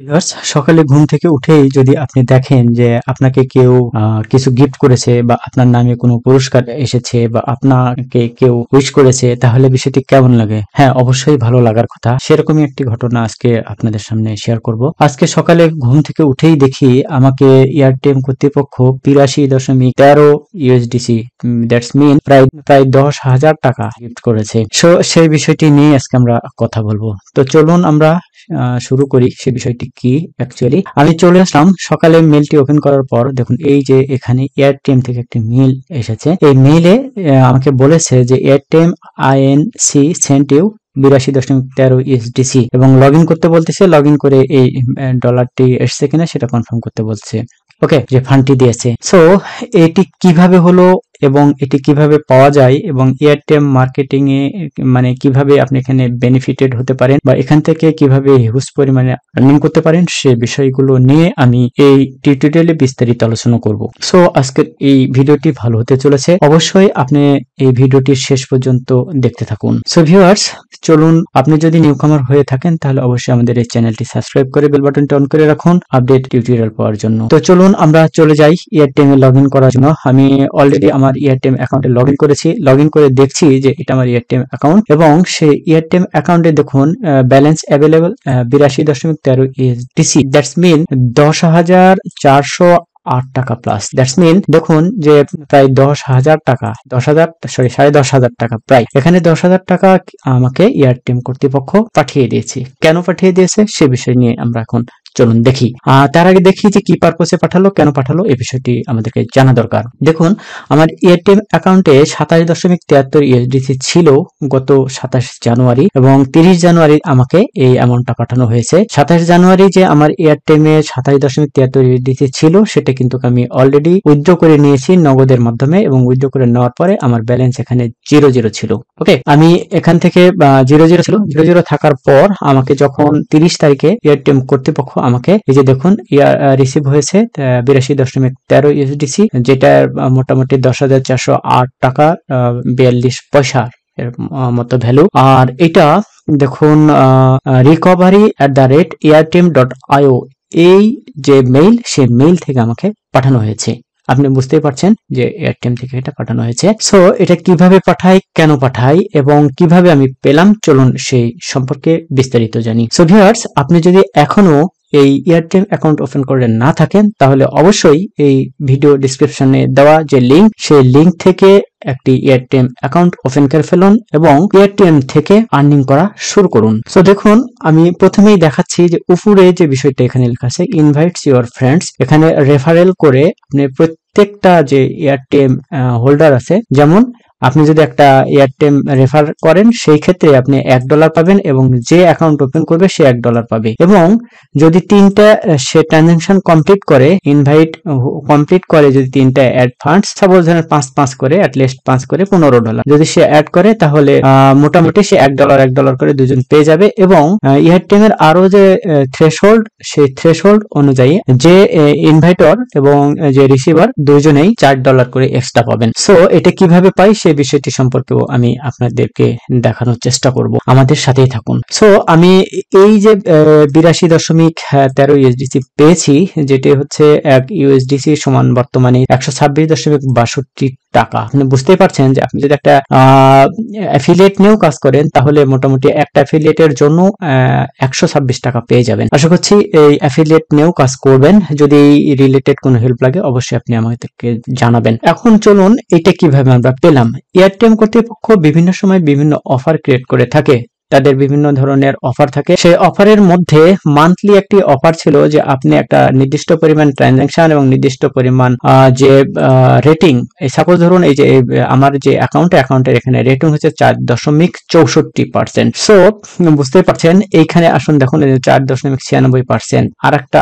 Viewers, সকালে ঘুম থেকে উঠেই যদি আপনি দেখেন যে আপনাকে কেউ কিছু গিফট করেছে বা আপনার নামে কোনো পুরস্কার এসেছে বা আপনাকে কেউ উইশ করেছে, তাহলে বিষয়টি কেমন লাগে? হ্যাঁ, অবশ্যই ভালো লাগার কথা। সেরকমই একটি ঘটনা আজকে আপনাদের সামনে শেয়ার করব। আজকে সকালে ঘুম থেকে উঠেই দেখি আমাকে এয়ারটেল কর্তৃপক্ষ ৮২.১৩ ইউএসডিসি, দ্যাটস মিন প্রায় ১০,০০০ টাকা গিফট করেছে। সো সেই বিষয়টি নিয়ে আজকে আমরা কথা বলবো। তো চলুন আমরা শুরু করি। সে বিষয়টি কি অ্যাকচুয়ালি আমি চলে আসলাম সকালে মেলটি ওপেন করার পর। দেখুন, এই যে এখানে এয়ারটেল থেকে একটি মেল এসেছে। এই মেইলে আমাকে বলেছে যে এয়ারটেল আইএনসি সেন্ট ইউ ৮২.১৩ ইউএসডিসি এবং লগ ইন করতে বলতেছে। লগ ইন করে এই ডলারটি এসছে কিনা সেটা কনফার্ম করতে বলছে। ওকে, যে ফান্ডটি দিয়েছে। সো এটি কিভাবে হলো এবং এটি কিভাবে পাওয়া যায় এবং এয়ারটেল মার্কেটিং এ মানে কিভাবে আপনি এখানে বেনিফিটেড হতে পারেন বা এখান থেকে কিভাবে হিউজ পরিমাণে আর্নিং করতে পারেন, সে বিষয়গুলো নিয়ে আমি এই টিউটোরিয়ালে বিস্তারিত আলোচনা করব। সো আজকের এই ভিডিওটি ভালো হতে চলেছে, অবশ্যই আপনি এই ভিডিওটি শেষ পর্যন্ত দেখতে থাকুন। সো ভিউয়ার্স, চলুন, আপনি যদি নিউকামার হয়ে থাকেন তাহলে অবশ্যই আমাদের এই চ্যানেলটি সাবস্ক্রাইব করে বেল বাটনটি অন করে রাখুন আপডেট টিউটোরিয়াল পাওয়ার জন্য। তো চলুন আমরা চলে যাই এয়ারটেল এ লগ ইন করার জন্য। আমি অলরেডি আমার এয়ারটেল অ্যাকাউন্টে লগ ইন করেছি। লগ ইন করে দেখছি যে এটা আমার এয়ারটেল অ্যাকাউন্ট এবং সেই এয়ারটেল অ্যাকাউন্টে দেখুন ব্যালেন্স অ্যাভেলেবল ৮২.১৩ ইউএসডিসি, দ্যাটস মিন ১০,৪০৮ টাকা প্লাস। দ্যাটস মিন দেখুন যে প্রায় ১০,০০০ টাকা, ১০,০০০ টাকা প্রায়। এখানে ১০,০০০ টাকা আমাকে এয়ারটেল কর্তৃপক্ষ পাঠিয়ে দিয়েছে। কেন পাঠিয়ে দিয়েছে সে বিষয় নিয়ে আমরা এখন চলুন দেখি। তার আগে দেখি যে কি পারপোসে পাঠালো, কেন পাঠালো, এই বিষয়টি আমাদেরকে জানা দরকার। দেখুন, আমার এয়ারটেল অ্যাকাউন্টে ২৭.৭৩ ইউএসডিসি ছিল গত ২৭ জানুয়ারি এবং ৩০ জানুয়ারি আমাকে এই অ্যামাউন্টটা পাঠানো হয়েছে। ২৭ জানুয়ারি যে আমার এয়ারটেলে ২৭.৭৩ ইউএসডিসি ছিল সেটা কিন্তু আমি অলরেডি উইথড্র করে নিয়েছি নগদের মাধ্যমে এবং উইথড্র করে নেওয়ার পরে আমার ব্যালেন্স এখানে ০ ছিল। ওকে, আমি এখান থেকে ০ ছিল, ০ থাকার পর আমাকে যখন ৩০ তারিখে এয়ারটেল কর্তৃপক্ষ আমাকে এই যে দেখুন রিসিভ হয়েছে ৮২.১৩ ইউএসডিসি, যেটা মোটামুটি ১০,৪০৮ টাকা ৪২ পয়সা এর মতো ভ্যালু। আর এটা দেখুন recovery@airtem.io, এই যে মেইল, সেই মেইল থেকে আমাকে পাঠানো হয়েছে। আপনি বুঝতেই পারছেন যে এয়ারটেল থেকে এটা পাঠানো হয়েছে। সো এটা কিভাবে পাঠাই, কেন পাঠাই এবং কিভাবে আমি পেলাম, চলুন সেই সম্পর্কে বিস্তারিত জানি। সো ভিউয়ার্স, আপনি যদি এখনো এই এয়ারটেল অ্যাকাউন্ট ওপেন করে না থাকেন তাহলে অবশ্যই এই ভিডিও ডেসক্রিপশনে দেওয়া যে লিংক, সেই লিংক থেকে একটি এয়ারটেল অ্যাকাউন্ট ওপেন করে ফেলুন এবং এয়ারটেল থেকে আর্নিং করা শুরু করুন। সো দেখুন, আমি প্রথমেই দেখাচ্ছি যে উপরে যে বিষয়টা এখানে লেখা আছে ইনভাইটস ইউর ফ্রেন্ডস, এখানে রেফারেল করে আপনি প্রত্যেকটা যে এয়ারটেল হোল্ডার আছে, যেমন আপনি যদি একটা এয়ারটেল রেফার করেন সেই ক্ষেত্রে আপনি $১ পাবেন এবং যে অ্যাকাউন্ট ওপেন করবে সে $1 পাবে। এবং যদি ৩টা সে ট্রানজাকশন কমপ্লিট করে, ইনভাইট কমপ্লিট করে, যদি 3টা অ্যাড ফান্ডস, সাপোজ ধরেন ৫ করে, অ্যাটলিস্ট ৫ করে $15, যদি সে অ্যাড করে তাহলে মোটামুটি সে $1 করে দুজন পেয়ে যাবে। এবং এয়ারটেলের আরো যে থ্রেশহোল্ড, সেই থ্রেশহোল্ড অনুযায়ী যে ইনভাইটর এবং যে রিসিভার দুজনেই $4 করে এক্সট্রা পাবেন। সো এটা কিভাবে পাই সেই বিষয়টি সম্পর্কেও আমি আপনাদেরকে দেখানোর চেষ্টা করব, আমাদের সাথেই থাকুন। সো আমি এই যে ৮২.১৩ ইউএসডিসি পেয়েছি, যেটি হচ্ছে 1 ইউএসডিসি সমান বর্তমানে ১২৬.৬২ টাকা। আপনি বুঝতেই পারছেন যে আপনি যদি একটা অ্যাফিলিয়েট নিয়েও কাজ করেন তাহলে মোটামুটি একটা অ্যাফিলিয়েটের জন্য ১২৬ টাকা পেয়ে যাবেন। আশা করছি এই অ্যাফিলিয়েট নিয়েও কাজ করবেন। যদি রিলেটেড কোনো হেল্প লাগে অবশ্যই আপনি আমাদেরকে জানাবেন। এখন চলুন এটা কিভাবে আমরা পেলাম। এয়ারটেল কর্তৃপক্ষ বিভিন্ন সময় বিভিন্ন অফার ক্রিয়েট করে থাকে, তাদের বিভিন্ন ধরনের অফার থাকে। সেই অফারের মধ্যে মান্থলি একটি অফার ছিল যে আপনি একটা নির্দিষ্ট পরিমাণ ট্রানজাকশন এবং নির্দিষ্ট পরিমাণ যে রেটিং, সাপোজ ধরুন এই যে আমার যে অ্যাকাউন্টের এখানে রেটিং হচ্ছে 4.64%। সো বুঝতে পারছেন, এইখানে আসুন দেখুন এই যে 4.96%।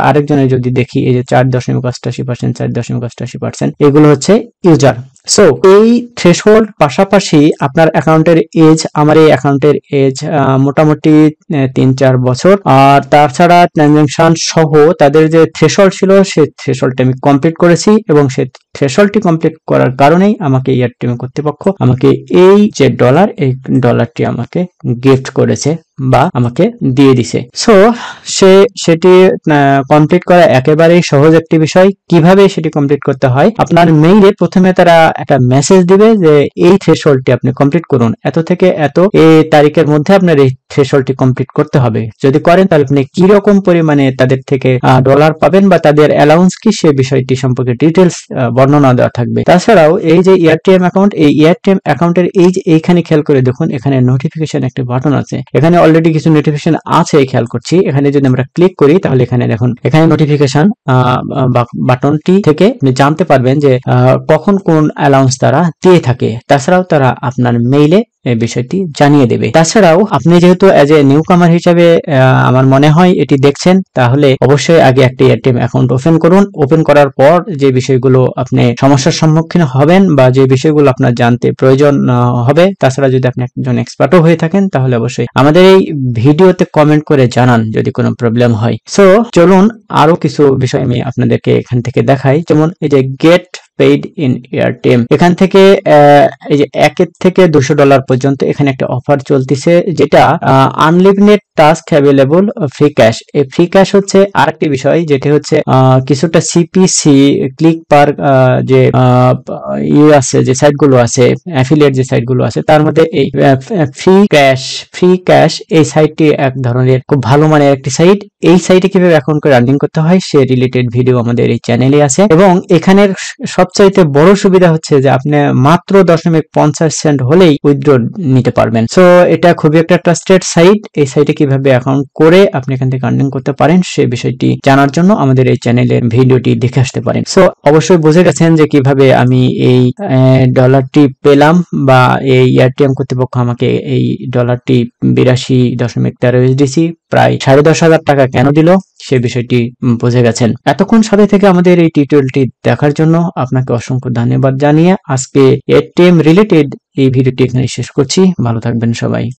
আরেকজনের যদি দেখি এই যে 4.88%, 4.88%, এগুলো হচ্ছে ইউজার। সো এই থ্রেশহোল্ড পাশাপাশি আপনার অ্যাকাউন্টের এজ, আমার এই অ্যাকাউন্টের এজ মোটামুটি ৩-৪ বছর। আর তাছাড়া ট্রানজাকশন সহ তাদের যে থ্রেশহোল্ড ছিল সেই থ্রেশহোল্ডটা আমি কমপ্লিট করেছি এবং সেই থ্রেশহোল্ডটি কমপ্লিট করার কারণেই আমাকে এয়ারটেল কর্তৃপক্ষ আমাকে এই যে ডলার, এই ডলারটি আমাকে গিফট করেছে বা আমাকে দিয়ে দিছে। সো সেটি কমপ্লিট করা একেবারেই সহজ একটি বিষয়। কিভাবে সেটি কমপ্লিট করতে হয়, আপনার মেইলে প্রথমে তারা একটা মেসেজ দিবে যে এই থ্রেশহোল্ডটি আপনি কমপ্লিট করুন, এত থেকে এত এই তারিখের মধ্যে আপনার এই থ্রেশহোল্ডটি কমপ্লিট করতে হবে। যদি করেন তাহলে আপনি কি রকম পরিমাণে তাদের থেকে ডলার পাবেন বা তাদের অ্যালাউন্স কি, সে বিষয়টি সম্পর্কে ডিটেলস বর্ণনা দেওয়া থাকবে। তাছাড়াও এই যে এয়ারটেম অ্যাকাউন্ট, এই এয়ারটেম অ্যাকাউন্টের এই যে এইখানে খেয়াল করে দেখুন, এখানে নোটিফিকেশন একটা বাটন আছে, এখানে অলরেডি কিছু নোটিফিকেশন আছে খেয়াল করছি। এখানে যদি আমরা ক্লিক করি তাহলে এখানে দেখুন, এখানে নোটিফিকেশন বাটনটি থেকে আপনি জানতে পারবেন যে কখন কোন অ্যালাউন্স তারা দিয়ে থাকে। তাছাড়াও তারা আপনার মেইলে এই বিষয়টি জানিয়ে দেবে। তাছাড়াও আপনি যেহেতু এজ এ নিউ কামার হিসাবে আমার মনে হয় এটি দেখছেন, তাহলে অবশ্যই আগে একটি এটিএম অ্যাকাউন্ট ওপেন করুন। ওপেন করার পর যে বিষয়গুলো আপনি সমস্যার সম্মুখীন হবেন বা যে বিষয়গুলো আপনার জানতে প্রয়োজন হবে, তাছাড়া যদি আপনি একজন এক্সপার্টও হয়ে থাকেন তাহলে অবশ্যই আমাদের এই ভিডিওতে কমেন্ট করে জানান যদি কোনো প্রবলেম হয়। সো চলুন আরো কিছু বিষয় আমি আপনাদেরকে এখান থেকে দেখাই। যেমন এই যে গেট পেইড ইন এয়ারটেম, এখান থেকে এই যে $1 থেকে $200 পর্যন্ত এখানে একটা অফার চলতেছে, যেটা unlimited task available free cash. এই ফ্রি ক্যাশ হচ্ছে আরেকটি বিষয়, যেটি হচ্ছে কিছুটা সিপিসি ক্লিক পার যে আছে, যে সাইটগুলো আছে, অ্যাফিলিয়েট যে সাইটগুলো আছে, তার মধ্যে এই ফ্রি ক্যাশ এই সাইটটি এক ধরনের খুব ভালো মানের একটি সাইট। এই সাইটে কিভাবে অ্যাকাউন্ট করে আর্নিং করতে হয় সে রিলেটেড ভিডিও আমাদের এই চ্যানেলে আছে, এবং এখানের সবচাইতে বড় সুবিধা হচ্ছে যে আপনি মাত্র 0.50 সেন্ট হলেই উইথড্র নিতে পারবেন। সো এটা খুবই একটা ট্রাস্টেড সাইট। এই সাইটে কিভাবে অ্যাকাউন্ট করে আপনি এখান থেকে আর্নিং করতে পারেন সে বিষয়টি জানার জন্য আমাদের এই চ্যানেলের ভিডিওটি দেখে আসতে পারেন। সো অবশ্যই বুঝে গেছেন যে কিভাবে আমি এই ডলারটি পেলাম, বা এই এয়ারটেম কর্তৃপক্ষ আমাকে এই ডলারটি 82.13 USDC প্রায় 10,500 টাকা কেন দিল সে বিষয়টি বুঝে গেছেন। এতক্ষণ সাথে থেকে আমাদের এই টিউটোরিয়ালটি দেখার জন্য আপনাকে অসংখ্য ধন্যবাদ জানিয়ে আজকে এটিএম রিলেটেড এই ভিডিওটি এখানে শেষ করছি। ভালো থাকবেন সবাই।